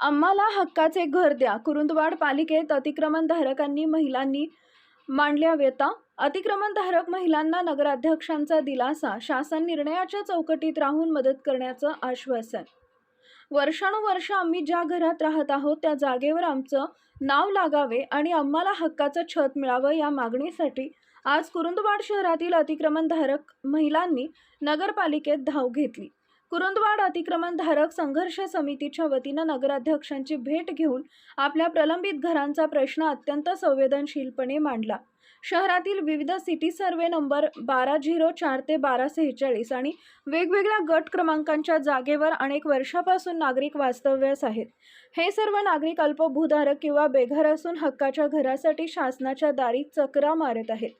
आम्हाला हक्काचे घर द्या. कुरुंदवाड पालिकेत अतिक्रमणधारकांनी महिलांनी मांडल्या व्यथा. अतिक्रमणधारक महिलांना नगराध्यक्षांचा दिलासा. शासन निर्णयाच्या चौकटीत राहून मदत करण्याचं आश्वासन. वर्षानुवर्ष आम्ही ज्या घरात राहत आहोत त्या जागेवर आमचं नाव लागावे आणि आम्हाला हक्काचं छत मिळावं या मागणीसाठी आज कुरुंदवाड शहरातील अतिक्रमणधारक महिलांनी नगरपालिकेत धाव घेतली. कुरुंदवाड अतिक्रमणधारक संघर्ष समितीच्या वतीनं नगराध्यक्षांची भेट घेऊन आपल्या प्रलंबित घरांचा प्रश्न अत्यंत संवेदनशीलपणे मांडला. शहरातील विविध सिटी सर्वे नंबर 1204 ते 1246 आणि वेगवेगळ्या गट क्रमांकांच्या जागेवर अनेक वर्षापासून नागरिक वास्तव्यास आहेत. हे सर्व नागरिक अल्पभूधारक किंवा बेघर असून हक्काच्या घरासाठी शासनाच्या दारी चकरा मारत आहेत.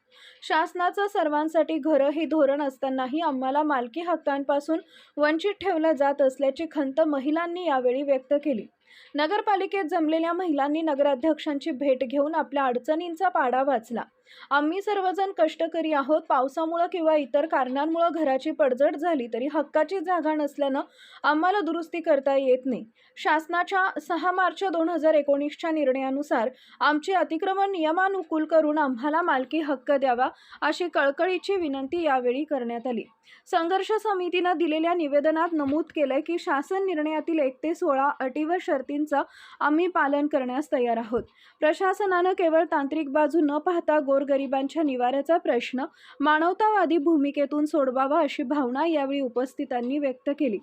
शासनाचं सर्वांसाठी घरं हे धोरण असतानाही आम्हाला मालकी हक्कांपासून वंचित ठेवलं जात असल्याची खंत महिलांनी यावेळी व्यक्त केली. नगरपालिकेत जमलेल्या महिलांनी नगराध्यक्षांची भेट घेऊन आपल्या अडचणींचा पाढा वाचला. आम्ही सर्वजण कष्टकरी आहोत. पावसामुळे किंवा इतर कारणांमुळे घराची पडझड झाली तरी हक्काची जागा नसल्यानं आम्हाला दुरुस्ती करता येत नाही. शासनाच्या 6 मार्च 2019च्या निर्णयानुसार आमचे अतिक्रमण नियमानुकूल करून आम्हाला मालकी हक्क द्यावा अशी कळकळीची विनंती यावेळी करण्यात आली. संघर्ष समितीनं दिलेल्या निवेदनात नमूद केलंय की शासन निर्णयातील 1 ते 16 अटी व शर्तींचं आम्ही पालन करण्यास तयार आहोत. प्रशासनानं केवळ तांत्रिक बाजू न पाहता गोरगरिबांच्या निवाऱ्याचा प्रश्न मानवतावादी भूमिकेतून सोडवावा अशी भावना यावेळी उपस्थितांनी व्यक्त केली.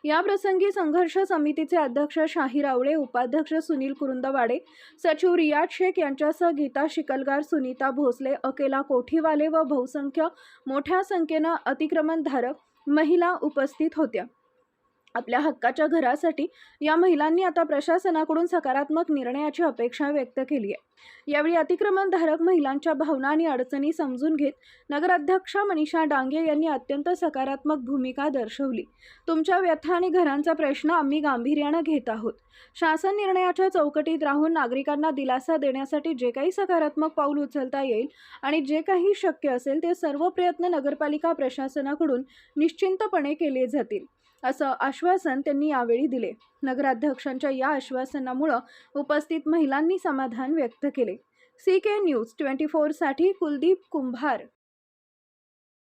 या प्रसंगी संघर्ष समितीचे अध्यक्ष शाहीर आवळे, उपाध्यक्ष सुनील कुरुंदवाडे, सचिव रियाज शेख यांच्यासह गीता शिकलगार, सुनीता भोसले, अकेला कोठीवाले व बहुसंख्य मोठ्या संख्येनं अतिक्रमणधारक महिला उपस्थित होत्या. आपल्या हक्काच्या घरासाठी या महिलांनी आता प्रशासनाकडून सकारात्मक निर्णयाची अपेक्षा व्यक्त केली आहे. यावेळी अतिक्रमणधारक महिलांच्या भावना आणि अडचणी समजून घेत नगराध्यक्षा मनीषा डांगे यांनी अत्यंत सकारात्मक भूमिका दर्शवली. तुमच्या व्यथा आणि घरांचा प्रश्न आम्ही गांभीर्यानं घेत आहोत. शासन निर्णयाच्या चौकटीत राहून नागरिकांना दिलासा देण्यासाठी जे काही सकारात्मक पाऊल उचलता येईल आणि जे काही शक्य असेल ते सर्व प्रयत्न नगरपालिका प्रशासनाकडून निश्चिंतपणे केले जातील असं आश्वासन त्यांनी यावेळी दिले. नगराध्यक्षांच्या या आश्वासनामुळे उपस्थित महिलांनी समाधान व्यक्त केले. CK News 24 साठी कुलदीप कुंभार.